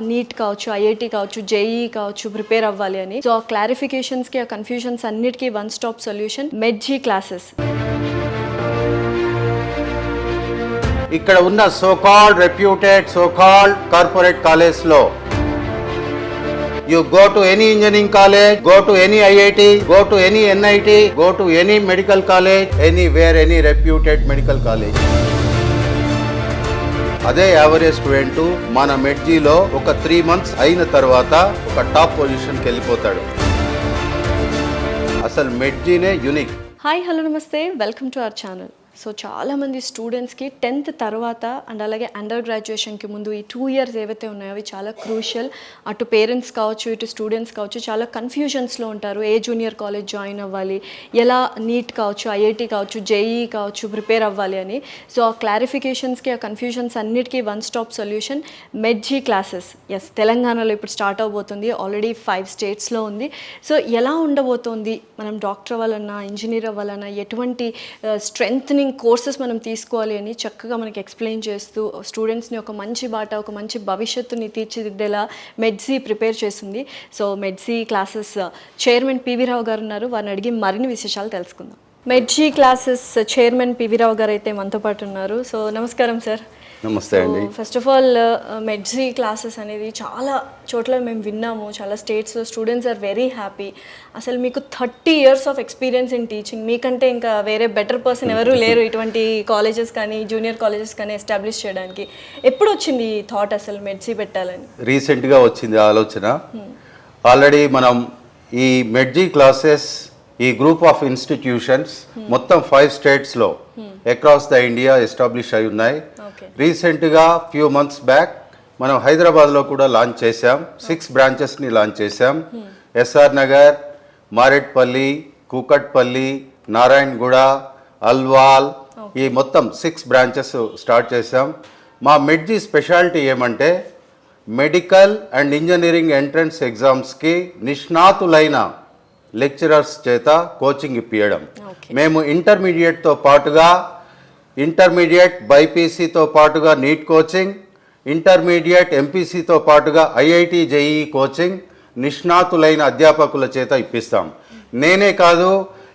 Neat కావచ్చు, IIT కావచ్చు, JEE కావచ్చు ప్రిపేర్ అవ్వాలి అని. సో ఆ క్లారిఫికేషన్స్కి, ఆ కన్ఫ్యూజన్స్ అన్నిటికీ one stop solution Medgy classes. ఇక్కడ ఉన్న so called reputed so called corporate college లో you go to any engineering college, go to any IIT, go to any NIT, go to any medical college, anywhere, any reputed medical college. అదే average student మన మెడ్జీలో ఒక 3 months అయిన తర్వాత ఒక top పొజిషన్కి వెళ్ళిపోతాడు. అసలు మెడ్జీనే యూనిక్. హాయ్, హలో, నమస్తే, welcome to our channel. So చాలామంది స్టూడెంట్స్కి 10th తర్వాత అండ్ అలాగే అండర్ గ్రాడ్యుయేషన్కి ముందు ఈ 2 years ఏవైతే ఉన్నాయో అవి చాలా క్రూషియల్. అటు పేరెంట్స్ కావచ్చు, ఇటు స్టూడెంట్స్ కావచ్చు, చాలా కన్ఫ్యూజన్స్లో ఉంటారు. ఏ జూనియర్ కాలేజ్ జాయిన్ అవ్వాలి, ఎలా నీట్ కావచ్చు, ఐఐటీ కావచ్చు, జేఈ కావచ్చు ప్రిపేర్ అవ్వాలి అని. సో ఆ క్లారిఫికేషన్స్కి, ఆ కన్ఫ్యూజన్స్ అన్నిటికీ one stop solution Medgy classes. Yes, తెలంగాణలో ఇప్పుడు స్టార్ట్ అవబోతుంది. ఆల్రెడీ 5 states ఉంది. సో ఎలా ఉండబోతోంది, మనం డాక్టర్ అవ్వాలన్నా, ఇంజనీర్ అవ్వాలన్నా, ఎటువంటి స్ట్రెంగ్త్నింగ్ కోర్సెస్ మనం తీసుకోవాలి అని చక్కగా మనకి ఎక్స్ప్లెయిన్ చేస్తూ స్టూడెంట్స్ని ఒక మంచి బాట, ఒక మంచి భవిష్యత్తుని తీర్చిదిద్దేలా మెడ్జీ ప్రిపేర్ చేస్తుంది. సో మెడ్జీ క్లాసెస్ చైర్మన్ పివి రావు గారు ఉన్నారు. వారిని అడిగి మరిన్ని విశేషాలు తెలుసుకుందాం. మెడ్జీ క్లాసెస్ చైర్మన్ పివి రావు గారు అయితే మనతో పాటు ఉన్నారు. సో నమస్కారం సార్. నమస్తే అండి. ఫస్ట్ ఆఫ్ ఆల్ మెడ్జీ క్లాసెస్ అనేది చాలా చోట్ల మేము విన్నాము, చాలా స్టేట్స్లో స్టూడెంట్స్ ఆర్ వెరీ హ్యాపీ. అసలు మీకు 30 years of experience in teaching, మీకంటే ఇంకా వేరే బెటర్ పర్సన్ ఎవరూ లేరు ఇటువంటి కాలేజెస్ కానీ జూనియర్ కాలేజెస్ కానీ ఎస్టాబ్లిష్ చేయడానికి. ఎప్పుడు వచ్చింది ఈ థాట్ అసలు మెడ్జీ పెట్టాలని? రీసెంట్గా వచ్చింది ఆలోచన. ఆల్రెడీ మనం ఈ మెడ్జీ క్లాసెస్, ఈ గ్రూప్ ఆఫ్ ఇన్స్టిట్యూషన్స్ మొత్తం 5 states across the India establish అయి ఉన్నాయి. రీసెంట్గా ఫ్యూ మంత్స్ బ్యాక్ మనం హైదరాబాద్లో కూడా లాంచ్ చేశాం. 6 branchesని లాంచ్ చేశాం. ఎస్ఆర్ నగర్, మారేట్పల్లి, కూకట్పల్లి, నారాయణగూడ, అల్వాల్, ఈ మొత్తం 6 branches స్టార్ట్ చేశాం. మా మెడ్జీ స్పెషాలిటీ ఏమంటే మెడికల్ అండ్ ఇంజనీరింగ్ ఎంట్రన్స్ ఎగ్జామ్స్కి నిష్ణాతులైన లెక్చరర్స్ చేత కోచింగ్ ఇప్పించడం. మేము ఇంటర్మీడియట్తో పాటుగా ఇంటర్మీడియట్ బైపీసీతో పాటుగా నీట్ కోచింగ్, ఇంటర్మీడియట్ ఎంపీసీతో పాటుగా ఐఐటి జేఈ కోచింగ్ నిష్ణాతులైన అధ్యాపకుల చేత ఇప్పిస్తాం. నేనే కాదు,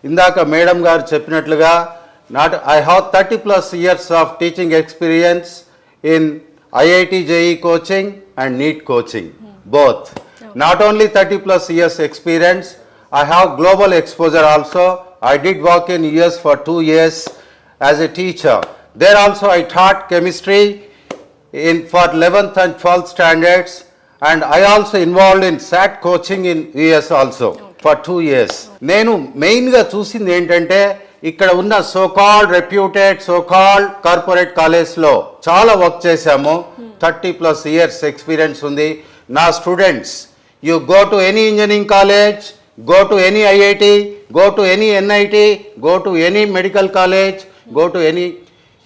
ఇందాక మేడం గారు చెప్పినట్లుగా I have 30+ years of teaching experience in IIT JEE coaching and NEET coaching both. Not only 30+ years experience, I have global exposure also. I did work in US for 2 years as a teacher. There also I taught chemistry for 11th and 12th standards, and I also involved in SAT coaching in US also for 2 years. నేను మెయిన్గా చూసింది ఏంటంటే ఇక్కడ ఉన్న so called reputed so called corporate కాలేజ్లో చాలా work చేశాము. 30+ years experience ఉంది. నా students, you go to any engineering college, go to any IIT, go to any NIT, go to any medical college, go to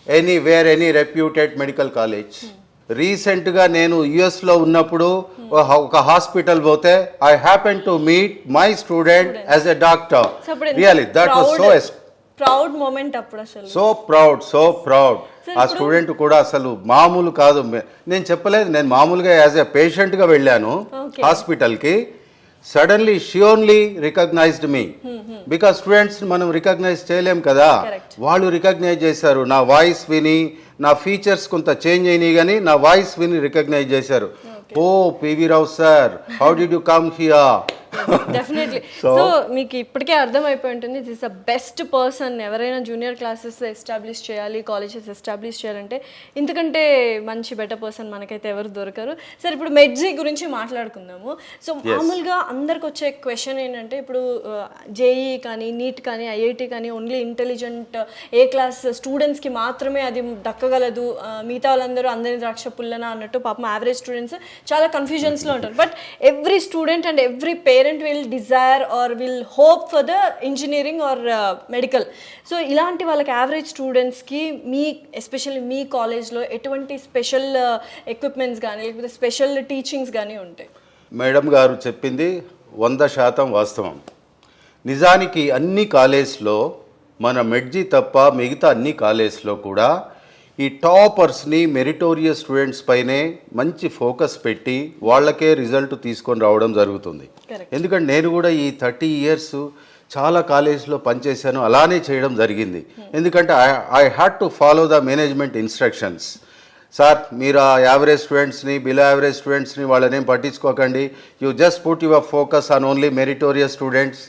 anywhere, any reputed medical college. రీసెంట్గా నేను యుఎస్లో ఉన్నప్పుడు ఒక హాస్పిటల్ పోతే I happen to meet my student as a doctor. Really that was so proud moment. అప్పుడు అసలు so proud. ఆ student కూడా అసలు మామూలు కాదు. నేను చెప్పలేదు, నేను మామూలుగా యాజ్ ఎ పేషెంట్గా వెళ్ళాను హాస్పిటల్కి. Suddenly she only recognized me. Because students మనం రికగ్నైజ్ చేయలేం కదా, వాళ్ళు రికగ్నైజ్ చేశారు. నా వాయిస్ విని, నా ఫీచర్స్ కొంత చేంజ్ అయినాయి కానీ నా వాయిస్ విని రికగ్నైజ్ చేశారు. Oh PV Rao sir, how did you come here? Definitely. So మీకు ఇప్పటికే అర్థమైపోయి ఉంటుంది, this is the best person. ఎవరైనా జూనియర్ క్లాసెస్ ఎస్టాబ్లిష్ చేయాలి, కాలేజెస్ ఎస్టాబ్లిష్ చేయాలంటే ఇంతకంటే మంచి బెటర్ పర్సన్ మనకైతే ఎవరు దొరకరు. సరే, ఇప్పుడు మెడ్జీ గురించి మాట్లాడుకుందాము. సో మామూలుగా అందరికి వచ్చే క్వశ్చన్ ఏంటంటే, ఇప్పుడు జేఈ కానీ నీట్ కానీ ఐఐటి కానీ ఓన్లీ ఇంటెలిజెంట్ ఏ క్లాస్ స్టూడెంట్స్కి మాత్రమే అది దక్కగలదు, మిగతా వాళ్ళందరూ అందరి ద్రాక్ష పుల్లన అన్నట్టు పాపం యావరేజ్ స్టూడెంట్స్ చాలా కన్ఫ్యూజన్స్లో ఉంటారు. But every student and every parent will desire or will hope for the engineering or medical. So ఇలాంటి వాళ్ళకి యావరేజ్ స్టూడెంట్స్కి మీ ఎస్పెషల్లీ మీ కాలేజ్లో ఎటువంటి స్పెషల్ ఎక్విప్మెంట్స్ కానీ లేకపోతే స్పెషల్ టీచింగ్స్ కానీ ఉంటాయి? మేడం గారు చెప్పింది 100% వాస్తవం. నిజానికి అన్ని కాలేజ్లో మన మెడ్జీ తప్ప మిగతా అన్ని కాలేజ్లో కూడా ఈ టాపర్స్ని మెరిటోరియస్ స్టూడెంట్స్ పైనే మంచి ఫోకస్ పెట్టి వాళ్ళకే రిజల్ట్ తీసుకొని రావడం జరుగుతుంది. Correct. ఎందుకంటే నేను కూడా ఈ 30 ఇయర్స్ చాలా కాలేజ్లో పనిచేశాను, అలానే చేయడం జరిగింది. ఎందుకంటే I had to follow the management instructions. Sir మీరు ఆ యావరేజ్ స్టూడెంట్స్ని, బిలో యావరేజ్ స్టూడెంట్స్ని వాళ్ళనేం పట్టించుకోకండి. You just put your focus on only meritorious students.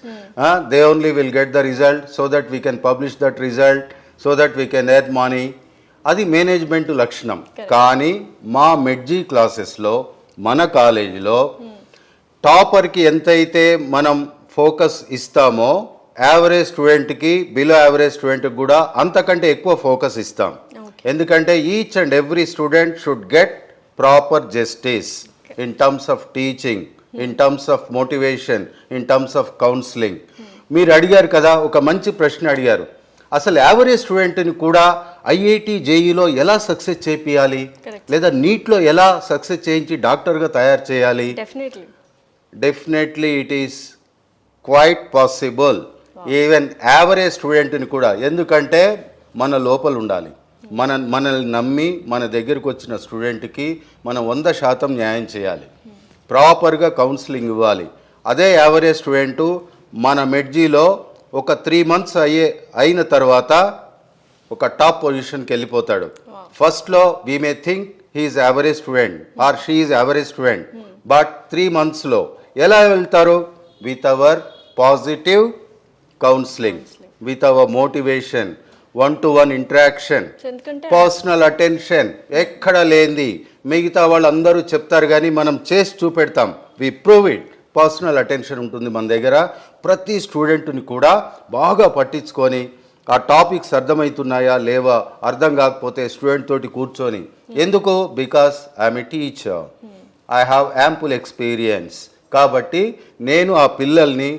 They only will get the result so that we can publish that result, so that we can earn money. అది management లక్షణం. కానీ మా మెడ్జీ క్లాసెస్లో మన కాలేజీలో టాపర్కి ఎంతైతే మనం ఫోకస్ ఇస్తామో యావరేజ్ స్టూడెంట్కి, బిలో యావరేజ్ స్టూడెంట్కి కూడా అంతకంటే ఎక్కువ ఫోకస్ ఇస్తాం. ఎందుకంటే each and every student should get proper justice in terms of teaching, in terms of motivation, in terms of counselling. మీరు అడిగారు కదా, ఒక మంచి ప్రశ్న అడిగారు. అసలు యావరేజ్ స్టూడెంట్ని కూడా ఐఐటి జేఈలో ఎలా సక్సెస్ చేపియాలి, లేదా నీట్లో ఎలా సక్సెస్ చేయించి డాక్టర్గా తయారు చేయాలి? Definitely it is quite possible. Even average స్టూడెంట్ని కూడా, ఎందుకంటే మన లోపల ఉండాలి. మనల్ని నమ్మి మన దగ్గరకు వచ్చిన స్టూడెంట్కి మనం 100% న్యాయం చేయాలి, ప్రాపర్గా కౌన్సిలింగ్ ఇవ్వాలి. అదే యావరేజ్ స్టూడెంటు మన మెడ్జీలో ఒక 3 months అయిన తర్వాత ఒక టాప్ పొజిషన్కి వెళ్ళిపోతాడు. ఫస్ట్లో we may think he is average student or she is average student, but 3 monthsలో ఎలా వెళ్తారు? With our positive counselling, with our motivation, 1-to-1 interaction, personal attention ఎక్కడ లేనిది. మిగతా వాళ్ళందరూ చెప్తారు కానీ మనం చేసి చూపెడతాం. We prove it. Personal attention ఉంటుంది మన దగ్గర. ప్రతి స్టూడెంట్ని కూడా బాగా పట్టించుకొని ఆ టాపిక్స్ అర్థమవుతున్నాయా లేవా, అర్థం కాకపోతే స్టూడెంట్ తోటి కూర్చొని, ఎందుకు? Because I'm a teacher, I have ample experience. కాబట్టి నేను ఆ పిల్లల్ని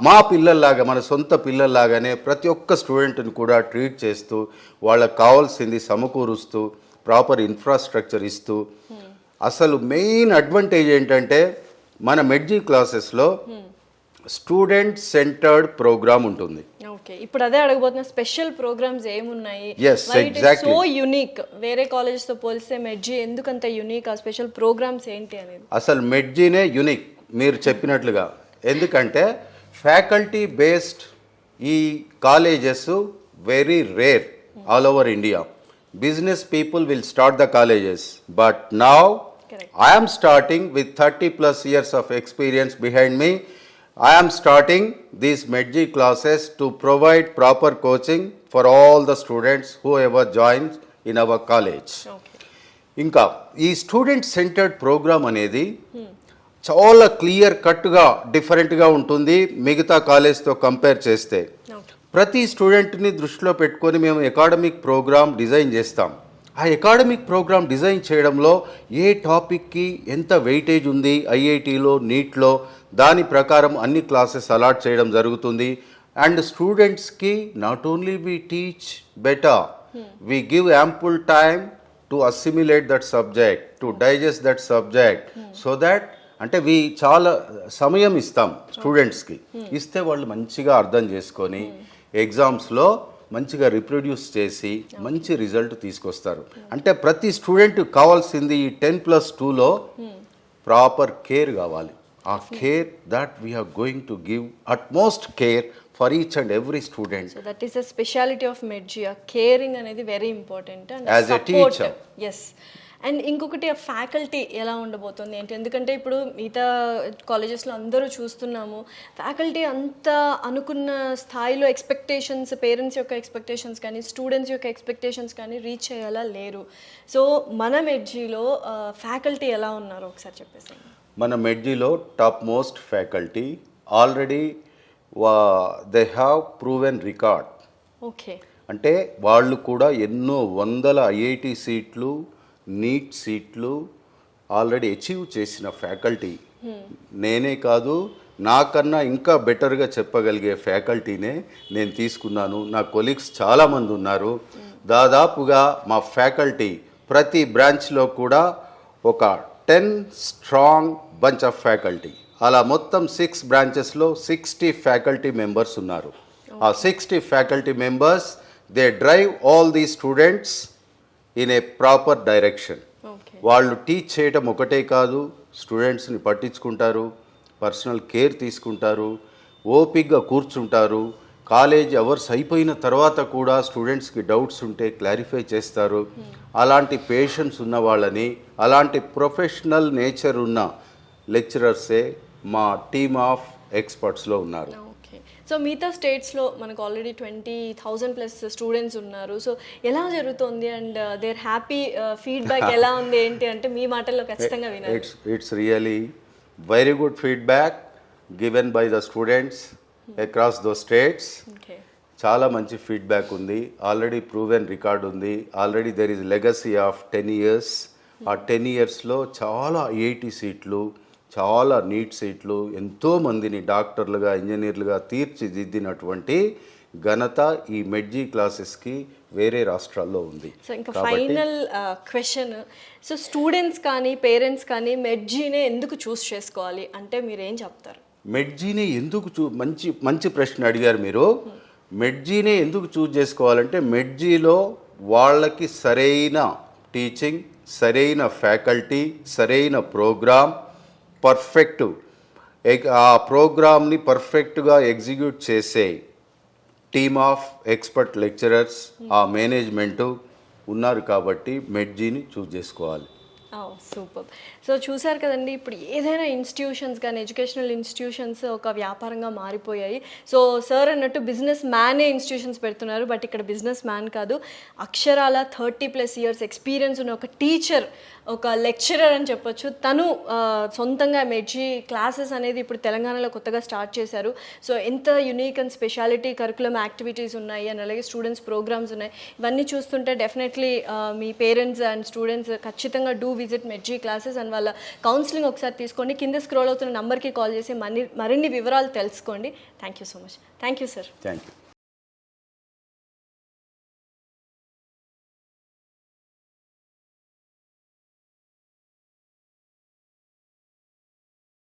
మా పిల్లల్లాగా, మన సొంత పిల్లల్లాగానే ప్రతి ఒక్క స్టూడెంట్ని కూడా ట్రీట్ చేస్తూ వాళ్ళకి కావాల్సింది సమకూరుస్తూ ప్రాపర్ ఇన్ఫ్రాస్ట్రక్చర్ ఇస్తూ. అసలు మెయిన్ అడ్వాంటేజ్ ఏంటంటే మన మెడ్జీ క్లాసెస్లో స్టూడెంట్ సెంటర్డ్ ప్రోగ్రామ్ ఉంటుంది. ఓకే, ఇప్పుడు అదే అడగబోతున్నా, స్పెషల్ ప్రోగ్రామ్స్ ఏమున్నాయి? ఎగ్జాక్ట్లీ. సో యూనిక్, వేరే కాలేజెస్ తో పోలిస్తే మెడ్జీ ఎందుకంత యూనిక్? ఆ స్పెషల్ ప్రోగ్రామ్స్ ఏంటి అనేది? అసలు మెడ్జీనే యూనిక్ మీరు చెప్పినట్లుగా. ఎందుకంటే ఫ్యాకల్టీ బేస్డ్ ఈ colleges very rare all over India. Business people will start the colleges, but now I am starting with 30+ years of experience behind me. I am starting these MEdG classes to provide proper coaching for all the students whoever joins in our college. ఇంకా ఈ student centred programme అనేది చాలా clear కట్గా డిఫరెంట్గా ఉంటుంది మిగతా కాలేజ్తో compare చేస్తే. ప్రతి స్టూడెంట్ని దృష్టిలో పెట్టుకొని మేము అకాడమిక్ ప్రోగ్రామ్ డిజైన్ చేస్తాం. ఆ అకాడమిక్ ప్రోగ్రామ్ డిజైన్ చేయడంలో ఏ టాపిక్కి ఎంత వెయిటేజ్ ఉంది ఐఐటీలో, నీట్లో, దాని ప్రకారం అన్ని క్లాసెస్ అలాట్ చేయడం జరుగుతుంది. అండ్ స్టూడెంట్స్కి not only we teach better, we give ample time to assimilate that subject, to digest that subject, so that అంటే చాలా సమయం ఇస్తాం స్టూడెంట్స్కి. ఇస్తే వాళ్ళు మంచిగా అర్థం చేసుకొని ఎగ్జామ్స్లో మంచిగా రిప్రొడ్యూస్ చేసి మంచి రిజల్ట్ తీసుకొస్తారు. అంటే ప్రతి స్టూడెంట్ కావాల్సింది ఈ 10+2లో ప్రాపర్ కేర్ కావాలి. ఆ care that we are going to give utmost care for each and every student. So that is the speciality of Medgy. ఆ కేరింగ్ అనేది very important as a teacher. Yes. And ఇంకొకటి, ఆ ఫ్యాకల్టీ ఎలా ఉండబోతుంది ఏంటి? ఎందుకంటే ఇప్పుడు మిగతా కాలేజెస్లో అందరూ చూస్తున్నాము, ఫ్యాకల్టీ అంత అనుకున్న స్థాయిలో ఎక్స్పెక్టేషన్స్, పేరెంట్స్ యొక్క ఎక్స్పెక్టేషన్స్ కానీ స్టూడెంట్స్ యొక్క ఎక్స్పెక్టేషన్స్ కానీ రీచ్ అయ్యేలా లేరు. సో మన మెడ్జీలో ఫ్యాకల్టీ ఎలా ఉన్నారో ఒకసారి చెప్పేసి. మన మెడ్జీలో top most faculty already they have proven record. Okay. అంటే వాళ్ళు కూడా ఎన్నో వందల ఐఐటి సీట్లు, నీట్ సీట్లు ఆల్రెడీ అచీవ్ చేసిన ఫ్యాకల్టీ. నేనే కాదు, నాకన్నా ఇంకా బెటర్గా చెప్పగలిగే ఫ్యాకల్టీనే నేను తీసుకున్నాను. నా కొలీగ్స్ చాలామంది ఉన్నారు. దాదాపుగా మా ఫ్యాకల్టీ ప్రతి బ్రాంచ్లో కూడా ఒక 10 స్ట్రాంగ్ బంచ్ ఆఫ్ ఫ్యాకల్టీ. అలా మొత్తం 6 బ్రాంచెస్లో 60 ఫ్యాకల్టీ మెంబర్స్ ఉన్నారు. ఆ 60 faculty members they drive all the students in a proper direction. Okay. వాళ్ళు టీచ్ చేయటం ఒకటే కాదు, స్టూడెంట్స్ని పట్టించుకుంటారు, పర్సనల్ కేర్ తీసుకుంటారు, ఓపిక్గా కూర్చుంటారు. కాలేజ్ అవర్స్ అయిపోయిన తర్వాత కూడా స్టూడెంట్స్కి డౌట్స్ ఉంటే క్లారిఫై చేస్తారు. అలాంటి పేషెన్స్ ఉన్న వాళ్ళని, అలాంటి ప్రొఫెషనల్ నేచర్ ఉన్న లెక్చరర్సే మా టీమ్ ఆఫ్ ఎక్స్పర్ట్స్లో ఉన్నారు. ఓకే. సో మిగతా స్టేట్స్లో మనకు ఆల్రెడీ 20,000+ స్టూడెంట్స్ ఉన్నారు. సో ఎలా జరుగుతుంది అండ్ దేర్ హ్యాపీ ఫీడ్బ్యాక్ ఎలా ఉంది ఏంటి అంటే మీ మాటల్లో ఖచ్చితంగా వినాలి. It's really very good feedback given by the students across those states. Okay. చాలా మంచి ఫీడ్బ్యాక్ ఉంది. ఆల్రెడీ ప్రూవెన్ రికార్డ్ ఉంది. Already there is legacy of 10 years. ఆ 10 yearsలో చాలా ఐఐటి సీట్లు, చాలా నీట్ సీట్లు, ఎంతోమందిని డాక్టర్లుగా, ఇంజనీర్లుగా తీర్చిదిద్దినటువంటి ఘనత ఈ మెడ్జీ క్లాసెస్కి వేరే రాష్ట్రాల్లో ఉంది. సో ఇంకా ఫైనల్ క్వశ్చన్, సో స్టూడెంట్స్ కానీ పేరెంట్స్ కానీ మెడ్జీనే ఎందుకు చూస్ చేసుకోవాలి అంటే మీరు ఏం చెప్తారు? మెడ్జీని ఎందుకు మంచి ప్రశ్న అడిగారు మీరు. మెడ్జీనే ఎందుకు చూజ్ చేసుకోవాలంటే మెడ్జీలో వాళ్ళకి సరైన టీచింగ్, సరైన ఫ్యాకల్టీ, సరైన ప్రోగ్రామ్, పర్ఫెక్ట్ ఆ ప్రోగ్రామ్ని పర్ఫెక్ట్గా ఎగ్జిక్యూట్ చేసే టీమ్ ఆఫ్ ఎక్స్పర్ట్ లెక్చరర్స్, ఆ మేనేజ్మెంటు ఉన్నారు కాబట్టి మెడ్జీని చూజ్ చేసుకోవాలి. సూపర్. సో చూసారు కదండి, ఇప్పుడు ఏదైనా ఇన్స్టిట్యూషన్స్ కానీ ఎడ్యుకేషనల్ ఇన్స్టిట్యూషన్స్ ఒక వ్యాపారంగా మారిపోయాయి. సో సార్ అన్నట్టు బిజినెస్ మ్యానే ఇన్స్టిట్యూషన్స్ పెడుతున్నారు, బట్ ఇక్కడ బిజినెస్ మ్యాన్ కాదు, అక్షరాల 30+ years ఎక్స్పీరియన్స్ ఉన్న ఒక టీచర్, ఒక లెక్చరర్ అని చెప్పొచ్చు. తను సొంతంగా మెడ్జీ క్లాసెస్ అనేది ఇప్పుడు తెలంగాణలో కొత్తగా స్టార్ట్ చేశారు. సో ఎంత unique and speciality curriculum activities ఉన్నాయి అండ్ అలాగే స్టూడెంట్స్ ప్రోగ్రామ్స్ ఉన్నాయి. ఇవన్నీ చూస్తుంటే definitely me parents and students ఖచ్చితంగా డూ విజిట్ మెడ్జీ క్లాసెస్ అండ్ వాళ్ళ కౌన్సిలింగ్ ఒకసారి తీసుకోండి. కింద స్క్రోల్ అవుతున్న నంబర్కి కాల్ చేసి మరిన్ని వివరాలు తెలుసుకోండి. Thank you so much. Thank you sir. Thank you.